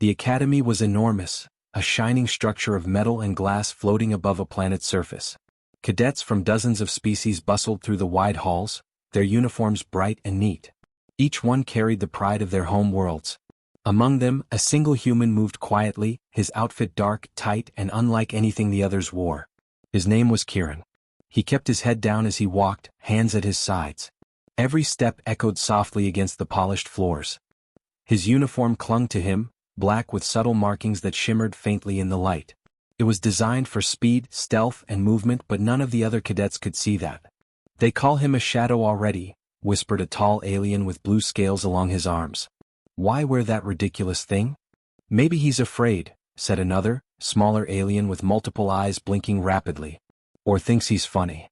The academy was enormous, a shining structure of metal and glass floating above a planet's surface. Cadets from dozens of species bustled through the wide halls, their uniforms bright and neat. Each one carried the pride of their home worlds. Among them, a single human moved quietly, his outfit dark, tight, and unlike anything the others wore. His name was Kieran. He kept his head down as he walked, hands at his sides. Every step echoed softly against the polished floors. His uniform clung to him, black with subtle markings that shimmered faintly in the light. It was designed for speed, stealth, and movement, but none of the other cadets could see that. "They call him a shadow already," whispered a tall alien with blue scales along his arms. "Why wear that ridiculous thing?" "Maybe he's afraid," said another, smaller alien with multiple eyes blinking rapidly. "Or thinks he's funny."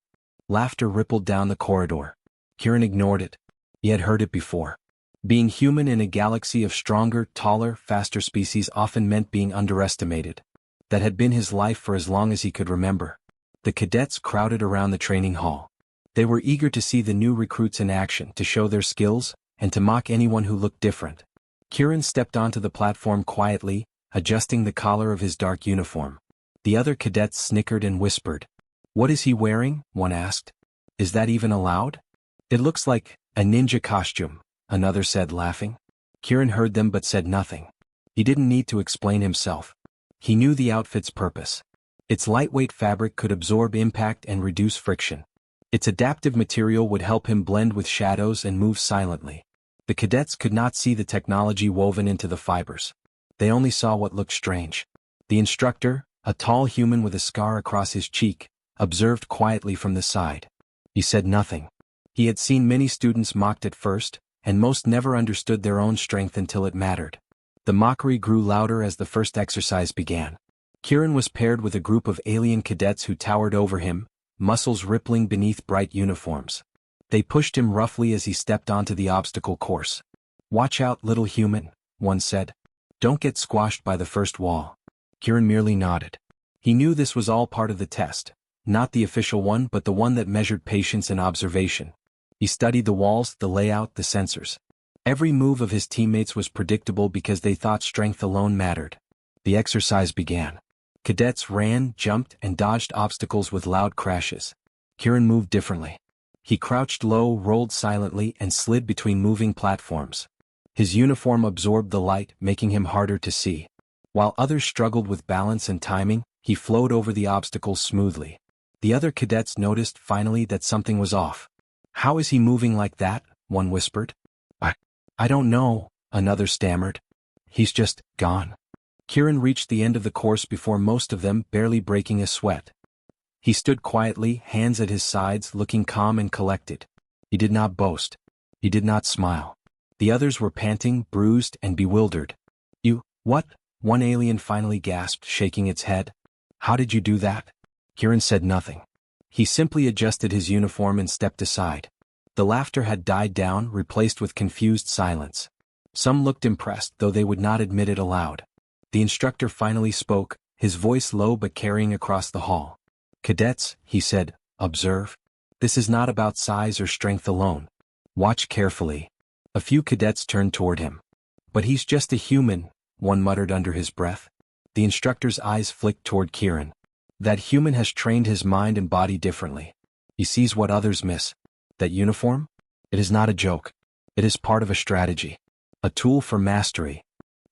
Laughter rippled down the corridor. Kieran ignored it. He had heard it before. Being human in a galaxy of stronger, taller, faster species often meant being underestimated. That had been his life for as long as he could remember. The cadets crowded around the training hall. They were eager to see the new recruits in action, to show their skills, and to mock anyone who looked different. Kieran stepped onto the platform quietly, adjusting the collar of his dark uniform. The other cadets snickered and whispered. "What is he wearing?" one asked. "Is that even allowed?" "It looks like a ninja costume," another said, laughing. Kieran heard them but said nothing. He didn't need to explain himself. He knew the outfit's purpose. Its lightweight fabric could absorb impact and reduce friction. Its adaptive material would help him blend with shadows and move silently. The cadets could not see the technology woven into the fibers. They only saw what looked strange. The instructor, a tall human with a scar across his cheek, observed quietly from the side. He said nothing. He had seen many students mocked at first, and most never understood their own strength until it mattered. The mockery grew louder as the first exercise began. Kieran was paired with a group of alien cadets who towered over him, muscles rippling beneath bright uniforms. They pushed him roughly as he stepped onto the obstacle course. "Watch out, little human," one said. "Don't get squashed by the first wall." Kieran merely nodded. He knew this was all part of the test, not the official one but the one that measured patience and observation. He studied the walls, the layout, the sensors. Every move of his teammates was predictable because they thought strength alone mattered. The exercise began. Cadets ran, jumped, and dodged obstacles with loud crashes. Kieran moved differently. He crouched low, rolled silently, and slid between moving platforms. His uniform absorbed the light, making him harder to see. While others struggled with balance and timing, he flowed over the obstacles smoothly. The other cadets noticed finally that something was off. "How is he moving like that?" one whispered. I don't know," another stammered. "He's just gone." Kieran reached the end of the course before most of them, barely breaking a sweat. He stood quietly, hands at his sides, looking calm and collected. He did not boast. He did not smile. The others were panting, bruised, and bewildered. What?" one alien finally gasped, shaking its head. "How did you do that?" Kieran said nothing. He simply adjusted his uniform and stepped aside. The laughter had died down, replaced with confused silence. Some looked impressed, though they would not admit it aloud. The instructor finally spoke, his voice low but carrying across the hall. "Cadets," he said, "observe. This is not about size or strength alone. Watch carefully." A few cadets turned toward him. "But he's just a human," one muttered under his breath. The instructor's eyes flicked toward Kieran. "That human has trained his mind and body differently. He sees what others miss. That uniform? It is not a joke. It is part of a strategy. A tool for mastery."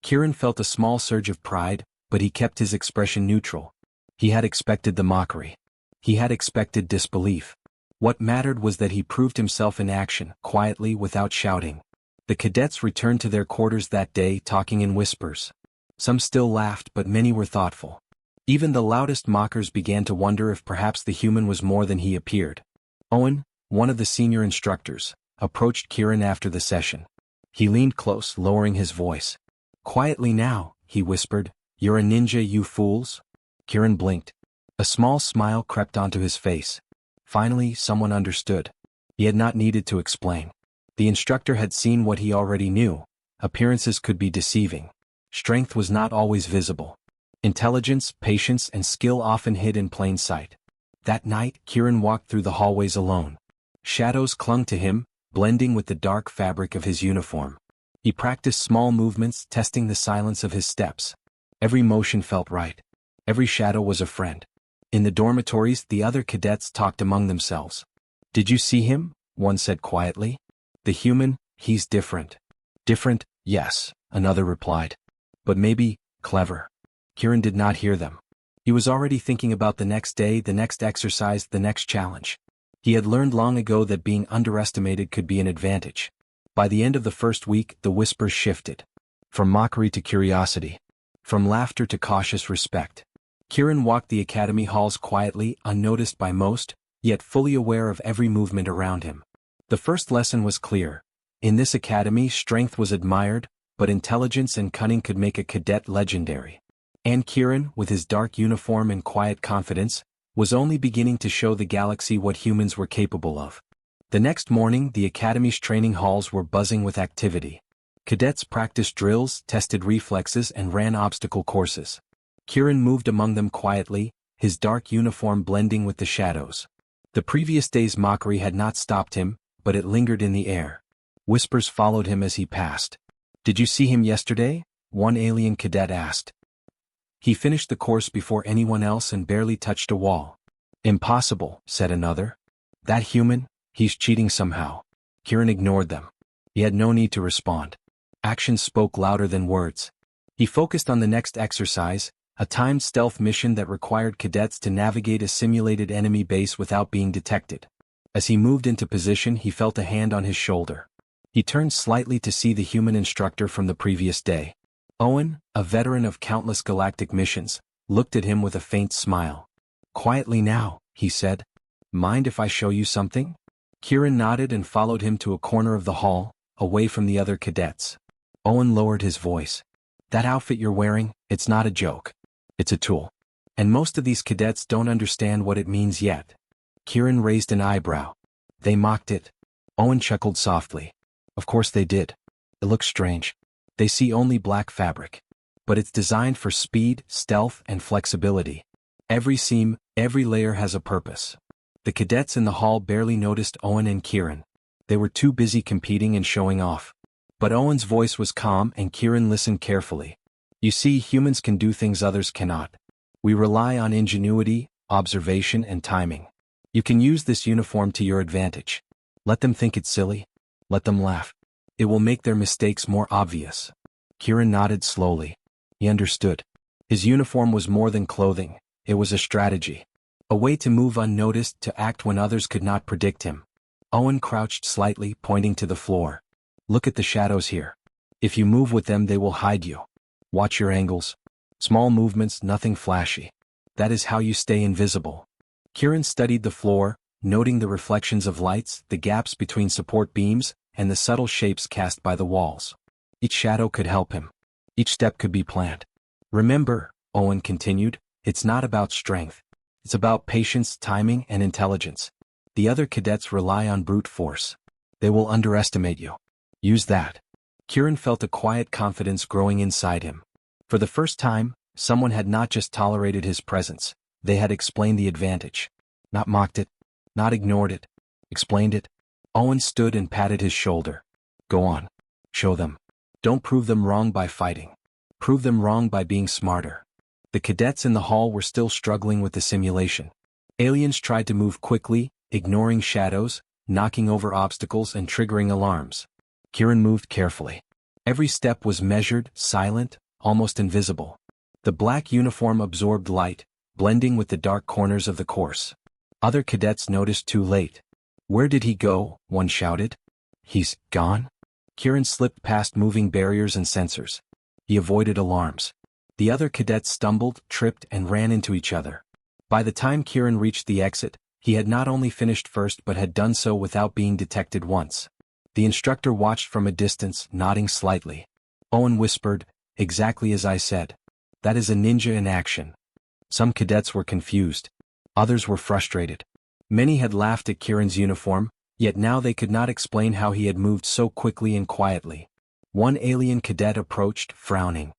Kieran felt a small surge of pride, but he kept his expression neutral. He had expected the mockery. He had expected disbelief. What mattered was that he proved himself in action, quietly, without shouting. The cadets returned to their quarters that day, talking in whispers. Some still laughed, but many were thoughtful. Even the loudest mockers began to wonder if perhaps the human was more than he appeared. Owen, one of the senior instructors, approached Kieran after the session. He leaned close, lowering his voice. "Quietly now," he whispered. "You're a ninja, you fools?" Kieran blinked. A small smile crept onto his face. Finally, someone understood. He had not needed to explain. The instructor had seen what he already knew. Appearances could be deceiving. Strength was not always visible. Intelligence, patience, and skill often hid in plain sight. That night, Kieran walked through the hallways alone. Shadows clung to him, blending with the dark fabric of his uniform. He practiced small movements, testing the silence of his steps. Every motion felt right. Every shadow was a friend. In the dormitories, the other cadets talked among themselves. "Did you see him?" one said quietly. "The human, he's different." "Different, yes," another replied. "But maybe, clever." Kieran did not hear them. He was already thinking about the next day, the next exercise, the next challenge. He had learned long ago that being underestimated could be an advantage. By the end of the first week, the whispers shifted. From mockery to curiosity. From laughter to cautious respect. Kieran walked the academy halls quietly, unnoticed by most, yet fully aware of every movement around him. The first lesson was clear. In this academy, strength was admired, but intelligence and cunning could make a cadet legendary. And Kieran, with his dark uniform and quiet confidence, was only beginning to show the galaxy what humans were capable of. The next morning, the academy's training halls were buzzing with activity. Cadets practiced drills, tested reflexes, and ran obstacle courses. Kieran moved among them quietly, his dark uniform blending with the shadows. The previous day's mockery had not stopped him, but it lingered in the air. Whispers followed him as he passed. "Did you see him yesterday?" one alien cadet asked. "He finished the course before anyone else and barely touched a wall." "Impossible," said another. "That human, he's cheating somehow." Kieran ignored them. He had no need to respond. Actions spoke louder than words. He focused on the next exercise, a timed stealth mission that required cadets to navigate a simulated enemy base without being detected. As he moved into position, he felt a hand on his shoulder. He turned slightly to see the human instructor from the previous day. Owen, a veteran of countless galactic missions, looked at him with a faint smile. "Quietly now," he said. "Mind if I show you something?" Kieran nodded and followed him to a corner of the hall, away from the other cadets. Owen lowered his voice. "That outfit you're wearing, it's not a joke. It's a tool. And most of these cadets don't understand what it means yet." Kieran raised an eyebrow. "They mocked it." Owen chuckled softly. "Of course they did. It looks strange. They see only black fabric. But it's designed for speed, stealth, and flexibility. Every seam, every layer has a purpose." The cadets in the hall barely noticed Owen and Kieran. They were too busy competing and showing off. But Owen's voice was calm and Kieran listened carefully. "You see, humans can do things others cannot. We rely on ingenuity, observation, and timing. You can use this uniform to your advantage. Let them think it's silly. Let them laugh. It will make their mistakes more obvious." Kieran nodded slowly. He understood. His uniform was more than clothing, it was a strategy. A way to move unnoticed, to act when others could not predict him. Owen crouched slightly, pointing to the floor. "Look at the shadows here. If you move with them, they will hide you. Watch your angles. Small movements, nothing flashy. That is how you stay invisible." Kieran studied the floor, noting the reflections of lights, the gaps between support beams, and the subtle shapes cast by the walls. Each shadow could help him. Each step could be planned. "Remember," Owen continued, "it's not about strength. It's about patience, timing, and intelligence. The other cadets rely on brute force. They will underestimate you. Use that." Kieran felt a quiet confidence growing inside him. For the first time, someone had not just tolerated his presence, they had explained the advantage. Not mocked it, not ignored it, explained it. Owen stood and patted his shoulder. "Go on. Show them. Don't prove them wrong by fighting. Prove them wrong by being smarter." The cadets in the hall were still struggling with the simulation. Aliens tried to move quickly, ignoring shadows, knocking over obstacles and triggering alarms. Kieran moved carefully. Every step was measured, silent, almost invisible. The black uniform absorbed light, blending with the dark corners of the course. Other cadets noticed too late. "Where did he go?" one shouted. "He's gone?" Kieran slipped past moving barriers and sensors. He avoided alarms. The other cadets stumbled, tripped, and ran into each other. By the time Kieran reached the exit, he had not only finished first but had done so without being detected once. The instructor watched from a distance, nodding slightly. Owen whispered, "Exactly as I said. That is a ninja in action." Some cadets were confused. Others were frustrated. Many had laughed at Kieran's uniform, yet now they could not explain how he had moved so quickly and quietly. One alien cadet approached, frowning.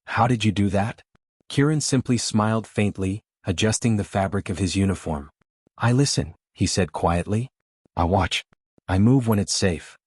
How did you do that?" Kieran simply smiled faintly, adjusting the fabric of his uniform. "I listen," he said quietly. "I watch. I move when it's safe."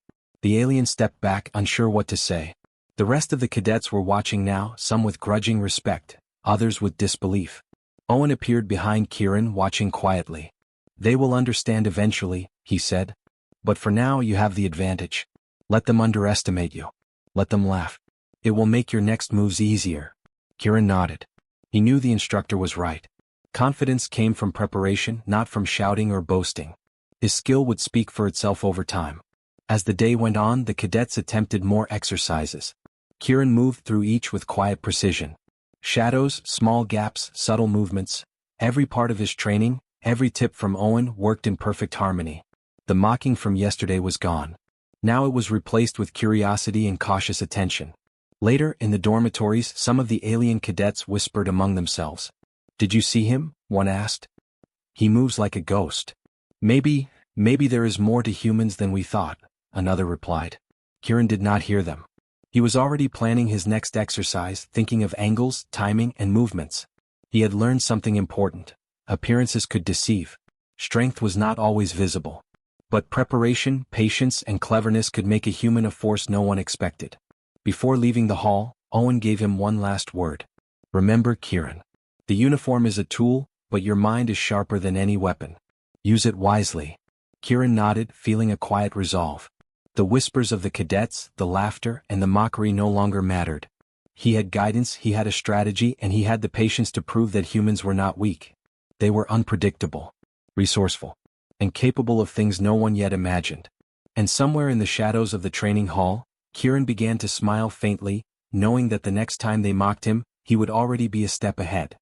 The alien stepped back, unsure what to say. The rest of the cadets were watching now, some with grudging respect, others with disbelief. Owen appeared behind Kieran, watching quietly. "They will understand eventually," he said. "But for now you have the advantage. Let them underestimate you. Let them laugh. It will make your next moves easier." Kieran nodded. He knew the instructor was right. Confidence came from preparation, not from shouting or boasting. His skill would speak for itself over time. As the day went on, the cadets attempted more exercises. Kieran moved through each with quiet precision. Shadows, small gaps, subtle movements. Every part of his training, every tip from Owen worked in perfect harmony. The mocking from yesterday was gone. Now it was replaced with curiosity and cautious attention. Later, in the dormitories, some of the alien cadets whispered among themselves. "Did you see him?" one asked. "He moves like a ghost." Maybe there is more to humans than we thought," another replied. Kieran did not hear them. He was already planning his next exercise, thinking of angles, timing, and movements. He had learned something important. Appearances could deceive. Strength was not always visible. But preparation, patience, and cleverness could make a human a force no one expected. Before leaving the hall, Owen gave him one last word. "Remember, Kieran. The uniform is a tool, but your mind is sharper than any weapon. Use it wisely." Kieran nodded, feeling a quiet resolve. The whispers of the cadets, the laughter, and the mockery no longer mattered. He had guidance, he had a strategy, and he had the patience to prove that humans were not weak. They were unpredictable, resourceful, and capable of things no one yet imagined. And somewhere in the shadows of the training hall, Kieran began to smile faintly, knowing that the next time they mocked him, he would already be a step ahead.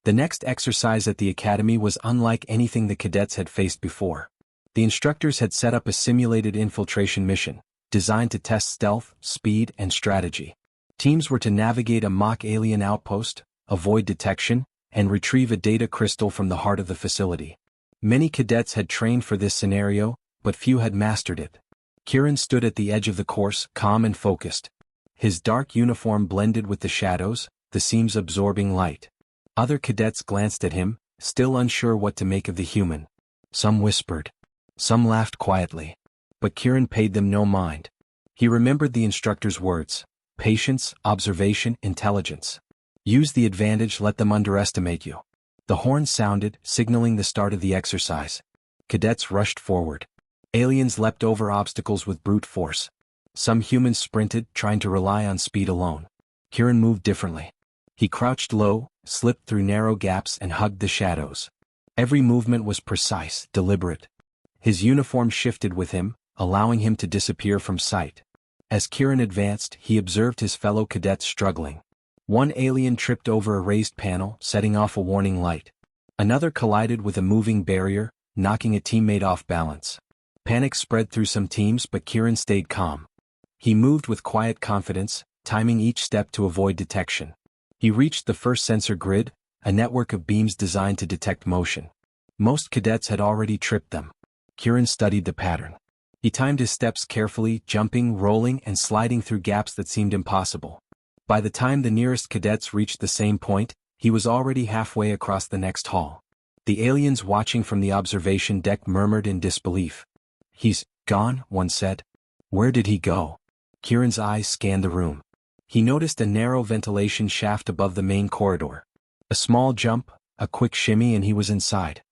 The next exercise at the academy was unlike anything the cadets had faced before. The instructors had set up a simulated infiltration mission, designed to test stealth, speed, and strategy. Teams were to navigate a mock alien outpost, avoid detection, and retrieve a data crystal from the heart of the facility. Many cadets had trained for this scenario, but few had mastered it. Kieran stood at the edge of the course, calm and focused. His dark uniform blended with the shadows, the seams absorbing light. Other cadets glanced at him, still unsure what to make of the human. Some whispered. Some laughed quietly. But Kieran paid them no mind. He remembered the instructor's words: patience, observation, intelligence. Use the advantage, let them underestimate you. The horn sounded, signaling the start of the exercise. Cadets rushed forward. Aliens leapt over obstacles with brute force. Some humans sprinted, trying to rely on speed alone. Kieran moved differently. He crouched low, slipped through narrow gaps, and hugged the shadows. Every movement was precise, deliberate. His uniform shifted with him, allowing him to disappear from sight. As Kieran advanced, he observed his fellow cadets struggling. One alien tripped over a raised panel, setting off a warning light. Another collided with a moving barrier, knocking a teammate off balance. Panic spread through some teams, but Kieran stayed calm. He moved with quiet confidence, timing each step to avoid detection. He reached the first sensor grid, a network of beams designed to detect motion. Most cadets had already tripped them. Kieran studied the pattern. He timed his steps carefully, jumping, rolling, and sliding through gaps that seemed impossible. By the time the nearest cadets reached the same point, he was already halfway across the next hall. The aliens watching from the observation deck murmured in disbelief. "He's gone," one said. "Where did he go?" Kieran's eyes scanned the room. He noticed a narrow ventilation shaft above the main corridor. A small jump, a quick shimmy, and he was inside.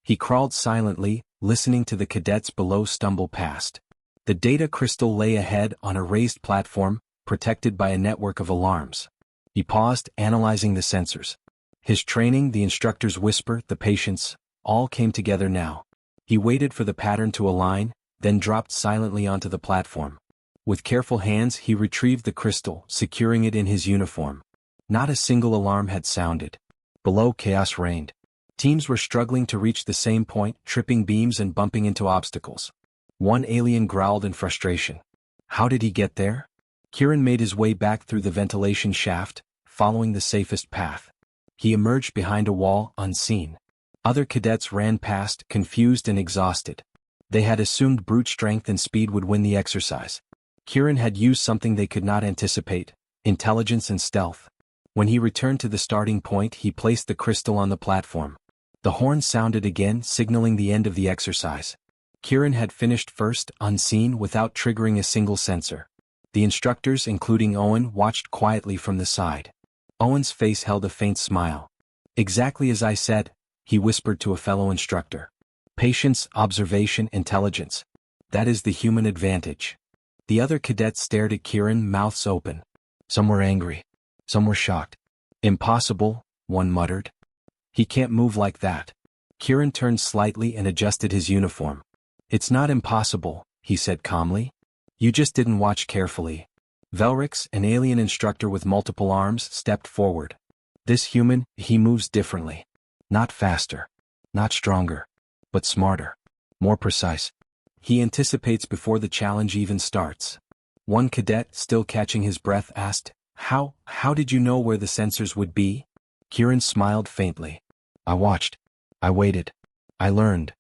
He crawled silently, listening to the cadets below stumble past. The data crystal lay ahead on a raised platform, protected by a network of alarms. He paused, analyzing the sensors. His training, the instructor's whisper, the patience, all came together now. He waited for the pattern to align, then dropped silently onto the platform. With careful hands, he retrieved the crystal, securing it in his uniform. Not a single alarm had sounded. Below, chaos reigned. Teams were struggling to reach the same point, tripping beams and bumping into obstacles. One alien growled in frustration. How did he get there? Kieran made his way back through the ventilation shaft, following the safest path. He emerged behind a wall, unseen. Other cadets ran past, confused and exhausted. They had assumed brute strength and speed would win the exercise. Kieran had used something they could not anticipate: intelligence and stealth. When he returned to the starting point, he placed the crystal on the platform. The horn sounded again, signaling the end of the exercise. Kieran had finished first, unseen, without triggering a single sensor. The instructors, including Owen, watched quietly from the side. Owen's face held a faint smile. "Exactly as I said," he whispered to a fellow instructor. "Patience, observation, intelligence. That is the human advantage." The other cadets stared at Kieran, mouths open. Some were angry. Some were shocked. "Impossible," one muttered. "He can't move like that." Kieran turned slightly and adjusted his uniform. "It's not impossible," he said calmly. "You just didn't watch carefully." Velrix, an alien instructor with multiple arms, stepped forward. "This human, he moves differently. Not faster. Not stronger. But smarter. More precise. He anticipates before the challenge even starts." One cadet, still catching his breath, asked, How did you know where the sensors would be?" Kieran smiled faintly. "I watched. I waited. I learned."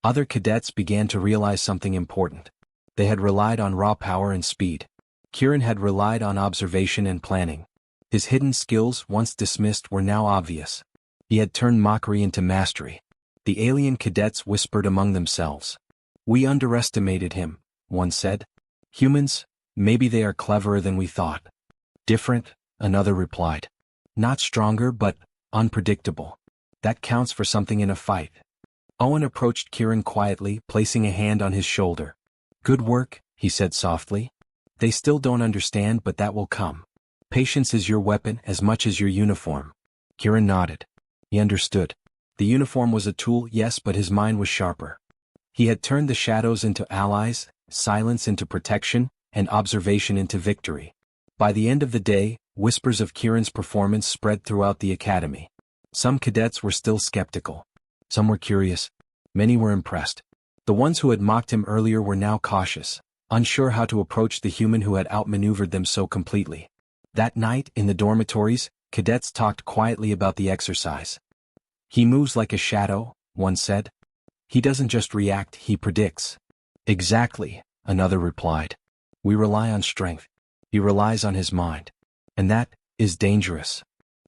Other cadets began to realize something important. They had relied on raw power and speed. Kieran had relied on observation and planning. His hidden skills, once dismissed, were now obvious. He had turned mockery into mastery. The alien cadets whispered among themselves. "We underestimated him," one said. "Humans, maybe they are cleverer than we thought." "Different," another replied. "Not stronger, but unpredictable. That counts for something in a fight." Owen approached Kieran quietly, placing a hand on his shoulder. "Good work," he said softly. "They still don't understand, but that will come. Patience is your weapon as much as your uniform." Kieran nodded. He understood. The uniform was a tool, yes, but his mind was sharper. He had turned the shadows into allies, silence into protection, and observation into victory. By the end of the day, whispers of Kieran's performance spread throughout the academy. Some cadets were still skeptical. Some were curious. Many were impressed. The ones who had mocked him earlier were now cautious, unsure how to approach the human who had outmaneuvered them so completely. That night, in the dormitories, cadets talked quietly about the exercise. "He moves like a shadow," one said. "He doesn't just react, he predicts." "Exactly," another replied. "We rely on strength. He relies on his mind. And that is dangerous."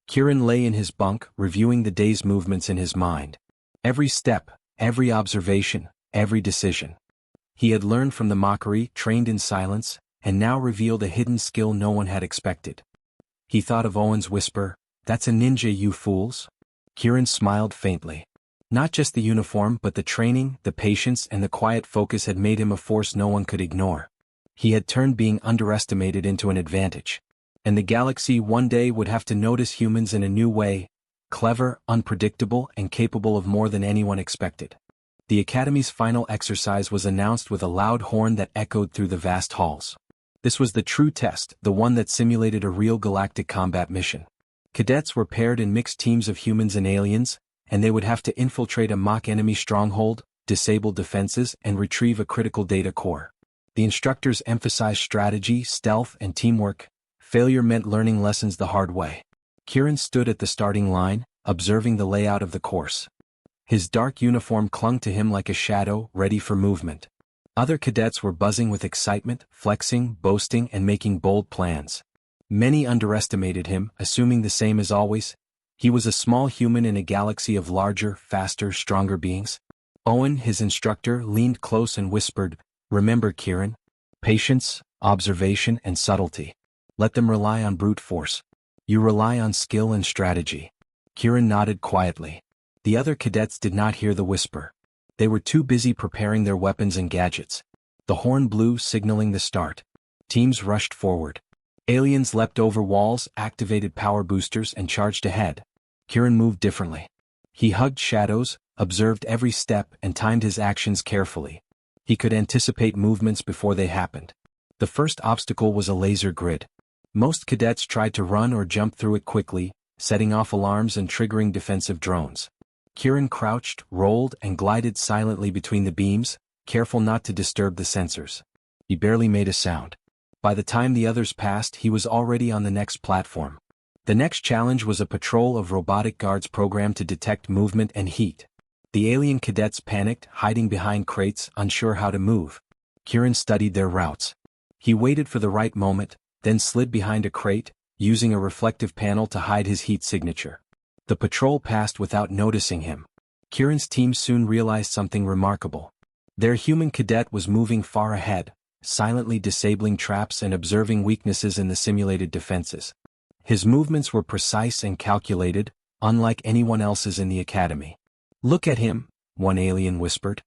Kieran lay in his bunk, reviewing the day's movements in his mind. Every step, every observation, every decision. He had learned from the mockery, trained in silence, and now revealed a hidden skill no one had expected. He thought of Owen's whisper, "That's a ninja, you fools." Kieran smiled faintly. Not just the uniform, but the training, the patience, and the quiet focus had made him a force no one could ignore. He had turned being underestimated into an advantage. And the galaxy one day would have to notice humans in a new way, clever, unpredictable, and capable of more than anyone expected. The Academy's final exercise was announced with a loud horn that echoed through the vast halls. This was the true test, the one that simulated a real galactic combat mission. Cadets were paired in mixed teams of humans and aliens, and they would have to infiltrate a mock enemy stronghold, disable defenses, and retrieve a critical data core. The instructors emphasized strategy, stealth, and teamwork. Failure meant learning lessons the hard way. Kieran stood at the starting line, observing the layout of the course. His dark uniform clung to him like a shadow, ready for movement. Other cadets were buzzing with excitement, flexing, boasting, and making bold plans. Many underestimated him, assuming the same as always. He was a small human in a galaxy of larger, faster, stronger beings. Owen, his instructor, leaned close and whispered, "Remember, Kieran. Patience, observation, and subtlety. Let them rely on brute force. You rely on skill and strategy." Kieran nodded quietly. The other cadets did not hear the whisper. They were too busy preparing their weapons and gadgets. The horn blew, signaling the start. Teams rushed forward. Aliens leapt over walls, activated power boosters, and charged ahead. Kieran moved differently. He hugged shadows, observed every step, and timed his actions carefully. He could anticipate movements before they happened. The first obstacle was a laser grid. Most cadets tried to run or jump through it quickly, setting off alarms and triggering defensive drones. Kieran crouched, rolled, and glided silently between the beams, careful not to disturb the sensors. He barely made a sound. By the time the others passed, he was already on the next platform. The next challenge was a patrol of robotic guards programmed to detect movement and heat. The alien cadets panicked, hiding behind crates, unsure how to move. Kieran studied their routes. He waited for the right moment, then slid behind a crate, using a reflective panel to hide his heat signature. The patrol passed without noticing him. Kieran's team soon realized something remarkable. Their human cadet was moving far ahead, silently disabling traps and observing weaknesses in the simulated defenses. His movements were precise and calculated, unlike anyone else's in the academy. "Look at him," one alien whispered.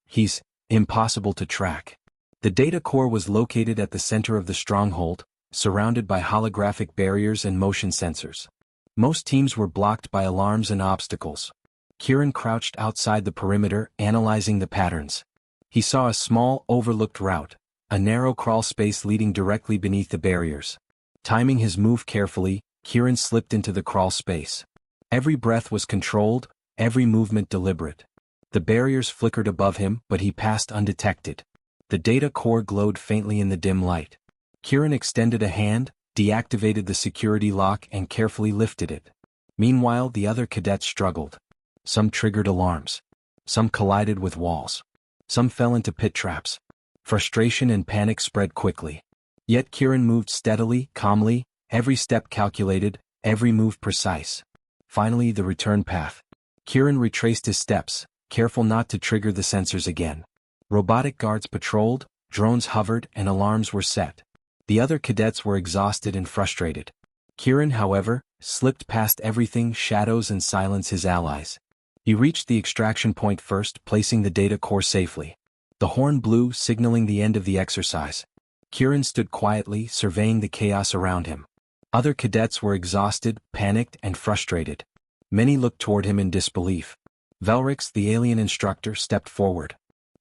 "He's impossible to track." The data core was located at the center of the stronghold, surrounded by holographic barriers and motion sensors. Most teams were blocked by alarms and obstacles. Kieran crouched outside the perimeter, analyzing the patterns. He saw a small, overlooked route, a narrow crawl space leading directly beneath the barriers. Timing his move carefully, Kieran slipped into the crawl space. Every breath was controlled, every movement deliberate. The barriers flickered above him, but he passed undetected. The data core glowed faintly in the dim light. Kieran extended a hand, deactivated the security lock and carefully lifted it. Meanwhile, the other cadets struggled. Some triggered alarms. Some collided with walls. Some fell into pit traps. Frustration and panic spread quickly. Yet Kieran moved steadily, calmly, every step calculated, every move precise. Finally, the return path. Kieran retraced his steps, careful not to trigger the sensors again. Robotic guards patrolled, drones hovered, and alarms were set. The other cadets were exhausted and frustrated. Kieran, however, slipped past everything, shadows and silence his allies. He reached the extraction point first, placing the data core safely. The horn blew, signaling the end of the exercise. Kieran stood quietly, surveying the chaos around him. Other cadets were exhausted, panicked, and frustrated. Many looked toward him in disbelief. Velrix, the alien instructor, stepped forward.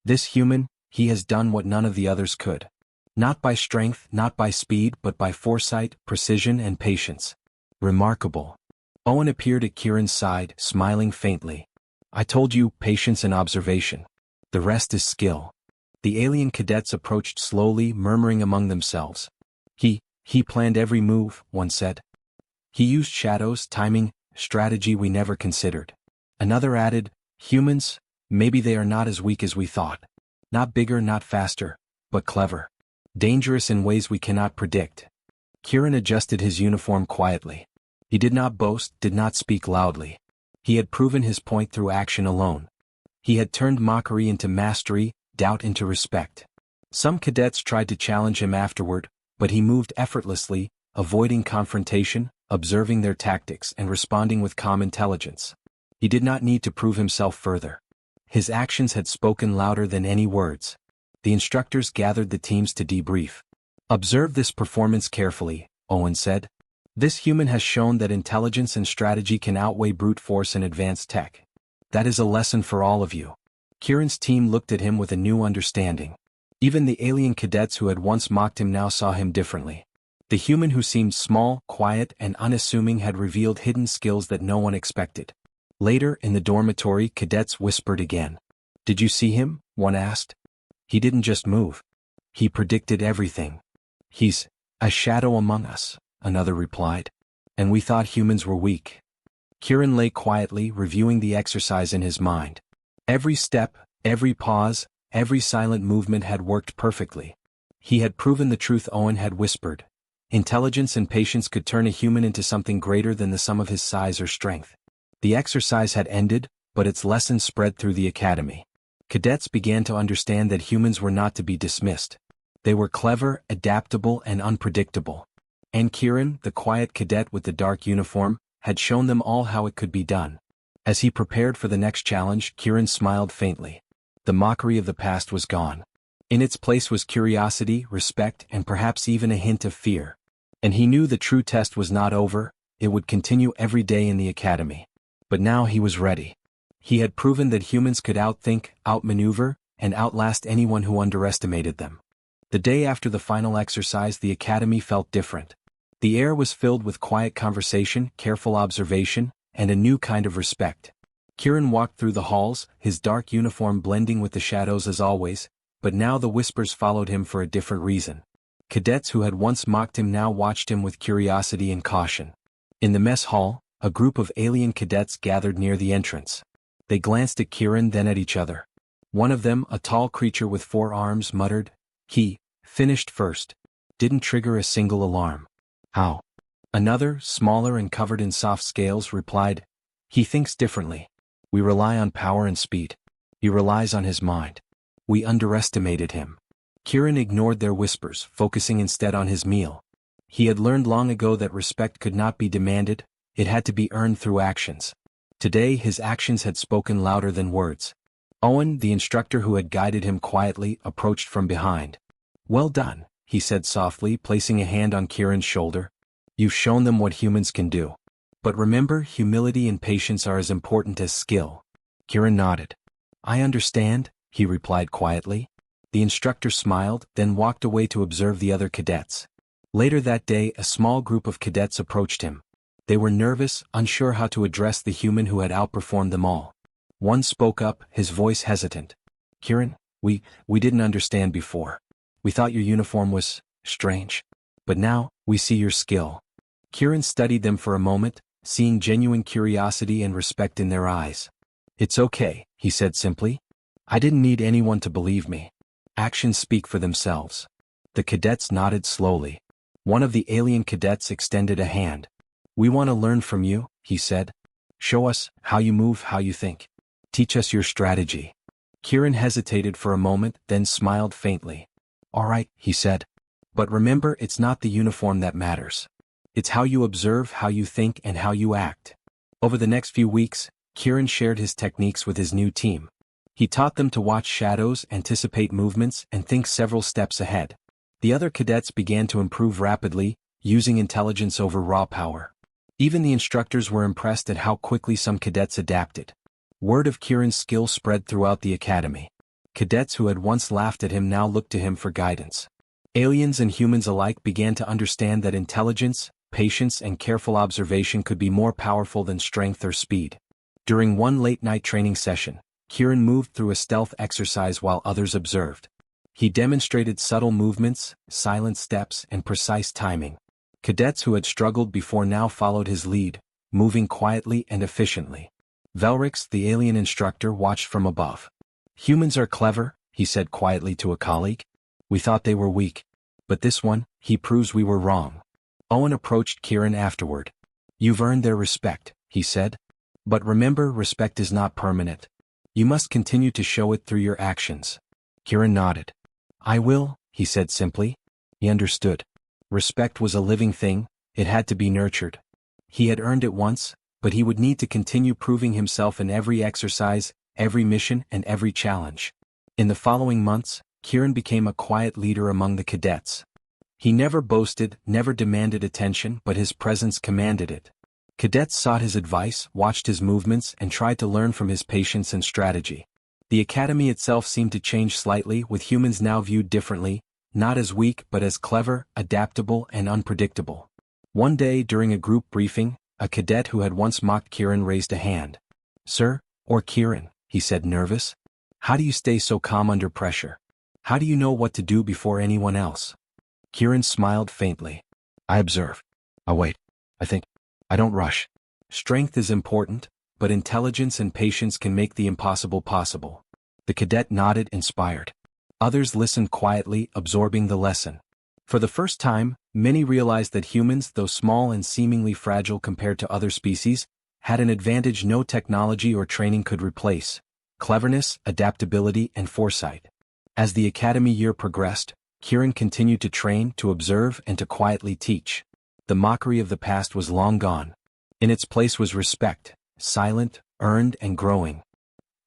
"This human, he has done what none of the others could. Not by strength, not by speed, but by foresight, precision, and patience. Remarkable." Owen appeared at Kieran's side, smiling faintly. "I told you, patience and observation. The rest is skill." The alien cadets approached slowly, murmuring among themselves. He planned every move," one said. "He used shadows, timing, strategy we never considered." Another added, "Humans, maybe they are not as weak as we thought. Not bigger, not faster, but clever. Dangerous in ways we cannot predict." Kieran adjusted his uniform quietly. He did not boast, did not speak loudly. He had proven his point through action alone. He had turned mockery into mastery, doubt into respect. Some cadets tried to challenge him afterward, but he moved effortlessly, avoiding confrontation, observing their tactics and responding with calm intelligence. He did not need to prove himself further. His actions had spoken louder than any words. The instructors gathered the teams to debrief. "Observe this performance carefully," Owen said. "This human has shown that intelligence and strategy can outweigh brute force and advanced tech. That is a lesson for all of you." Kieran's team looked at him with a new understanding. Even the alien cadets who had once mocked him now saw him differently. The human who seemed small, quiet, and unassuming had revealed hidden skills that no one expected. Later, in the dormitory, cadets whispered again. "Did you see him?" one asked. "He didn't just move. He predicted everything." "He's a shadow among us," another replied. "And we thought humans were weak." Kieran lay quietly, reviewing the exercise in his mind. Every step, every pause, every silent movement had worked perfectly. He had proven the truth Owen had whispered. Intelligence and patience could turn a human into something greater than the sum of his size or strength. The exercise had ended, but its lessons spread through the academy. Cadets began to understand that humans were not to be dismissed. They were clever, adaptable, and unpredictable. And Kieran, the quiet cadet with the dark uniform, had shown them all how it could be done. As he prepared for the next challenge, Kieran smiled faintly. The mockery of the past was gone. In its place was curiosity, respect, and perhaps even a hint of fear. And he knew the true test was not over, it would continue every day in the academy. But now he was ready. He had proven that humans could outthink, outmaneuver, and outlast anyone who underestimated them. The day after the final exercise, the academy felt different. The air was filled with quiet conversation, careful observation, and a new kind of respect. Kieran walked through the halls, his dark uniform blending with the shadows as always, but now the whispers followed him for a different reason. Cadets who had once mocked him now watched him with curiosity and caution. In the mess hall, a group of alien cadets gathered near the entrance. They glanced at Kieran, then at each other. One of them, a tall creature with 4 arms, muttered, "He finished first. Didn't trigger a single alarm." "How?" Another, smaller and covered in soft scales, replied, "He thinks differently. We rely on power and speed. He relies on his mind." We underestimated him. Kieran ignored their whispers, focusing instead on his meal. He had learned long ago that respect could not be demanded, it had to be earned through actions. Today his actions had spoken louder than words. Owen, the instructor who had guided him quietly, approached from behind. "Well done," he said softly, placing a hand on Kieran's shoulder. "You've shown them what humans can do. But remember, humility and patience are as important as skill." Kieran nodded. "I understand," he replied quietly. The instructor smiled, then walked away to observe the other cadets. Later that day, a small group of cadets approached him. They were nervous, unsure how to address the human who had outperformed them all. One spoke up, his voice hesitant. "Kieran, we didn't understand before. We thought your uniform was strange. But now, we see your skill." Kieran studied them for a moment, seeing genuine curiosity and respect in their eyes. "It's okay," he said simply. "I didn't need anyone to believe me. Actions speak for themselves." The cadets nodded slowly. One of the alien cadets extended a hand. "We want to learn from you," he said. "Show us how you move, how you think. Teach us your strategy." Kieran hesitated for a moment, then smiled faintly. "All right," he said. "But remember, it's not the uniform that matters. It's how you observe, how you think, and how you act." Over the next few weeks, Kieran shared his techniques with his new team. He taught them to watch shadows, anticipate movements, and think several steps ahead. The other cadets began to improve rapidly, using intelligence over raw power. Even the instructors were impressed at how quickly some cadets adapted. Word of Kieran's skill spread throughout the academy. Cadets who had once laughed at him now looked to him for guidance. Aliens and humans alike began to understand that intelligence, patience, and careful observation could be more powerful than strength or speed. During one late-night training session, Kieran moved through a stealth exercise while others observed. He demonstrated subtle movements, silent steps, and precise timing. Cadets who had struggled before now followed his lead, moving quietly and efficiently. Velrix, the alien instructor, watched from above. "Humans are clever," he said quietly to a colleague. "We thought they were weak. But this one, he proves we were wrong." Owen approached Kieran afterward. "You've earned their respect," he said. "But remember, respect is not permanent. You must continue to show it through your actions." Kieran nodded. "I will," he said simply. He understood. Respect was a living thing, it had to be nurtured. He had earned it once, but he would need to continue proving himself in every exercise, every mission, and every challenge. In the following months, Kieran became a quiet leader among the cadets. He never boasted, never demanded attention, but his presence commanded it. Cadets sought his advice, watched his movements, and tried to learn from his patience and strategy. The academy itself seemed to change slightly, with humans now viewed differently, not as weak but as clever, adaptable, and unpredictable. One day during a group briefing, a cadet who had once mocked Kieran raised a hand. "Sir, or Kieran," he said nervous. "How do you stay so calm under pressure? How do you know what to do before anyone else?" Kieran smiled faintly. "I observe. I wait. I think. I don't rush. Strength is important, but intelligence and patience can make the impossible possible." The cadet nodded, inspired. Others listened quietly, absorbing the lesson. For the first time, many realized that humans, though small and seemingly fragile compared to other species, had an advantage no technology or training could replace: cleverness, adaptability, and foresight. As the academy year progressed, Kieran continued to train, to observe, and to quietly teach. The mockery of the past was long gone. In its place was respect, silent, earned, and growing.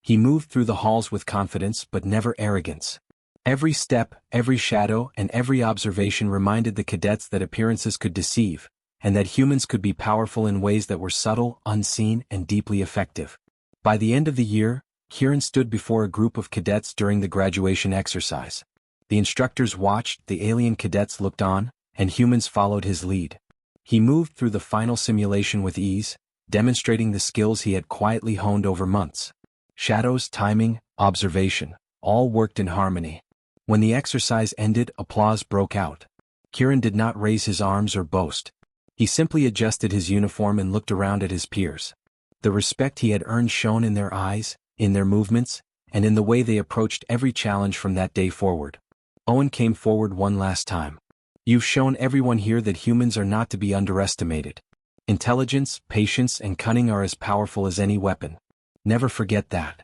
He moved through the halls with confidence but never arrogance. Every step, every shadow, and every observation reminded the cadets that appearances could deceive, and that humans could be powerful in ways that were subtle, unseen, and deeply effective. By the end of the year, Kieran stood before a group of cadets during the graduation exercise. The instructors watched, the alien cadets looked on, and humans followed his lead. He moved through the final simulation with ease, demonstrating the skills he had quietly honed over months. Shadows, timing, observation, all worked in harmony. When the exercise ended, applause broke out. Kieran did not raise his arms or boast. He simply adjusted his uniform and looked around at his peers. The respect he had earned shone in their eyes, in their movements, and in the way they approached every challenge from that day forward. Owen came forward one last time. "You've shown everyone here that humans are not to be underestimated. Intelligence, patience, and cunning are as powerful as any weapon. Never forget that."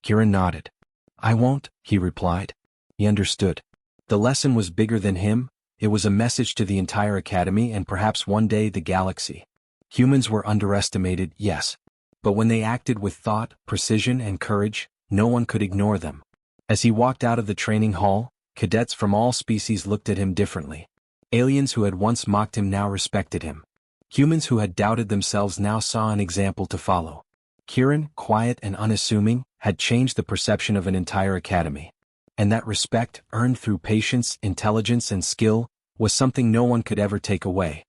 Kieran nodded. "I won't," he replied. He understood. The lesson was bigger than him, it was a message to the entire academy and perhaps one day the galaxy. Humans were underestimated, yes. But when they acted with thought, precision, and courage, no one could ignore them. As he walked out of the training hall, cadets from all species looked at him differently. Aliens who had once mocked him now respected him. Humans who had doubted themselves now saw an example to follow. Kieran, quiet and unassuming, had changed the perception of an entire academy. And that respect, earned through patience, intelligence, and skill, was something no one could ever take away.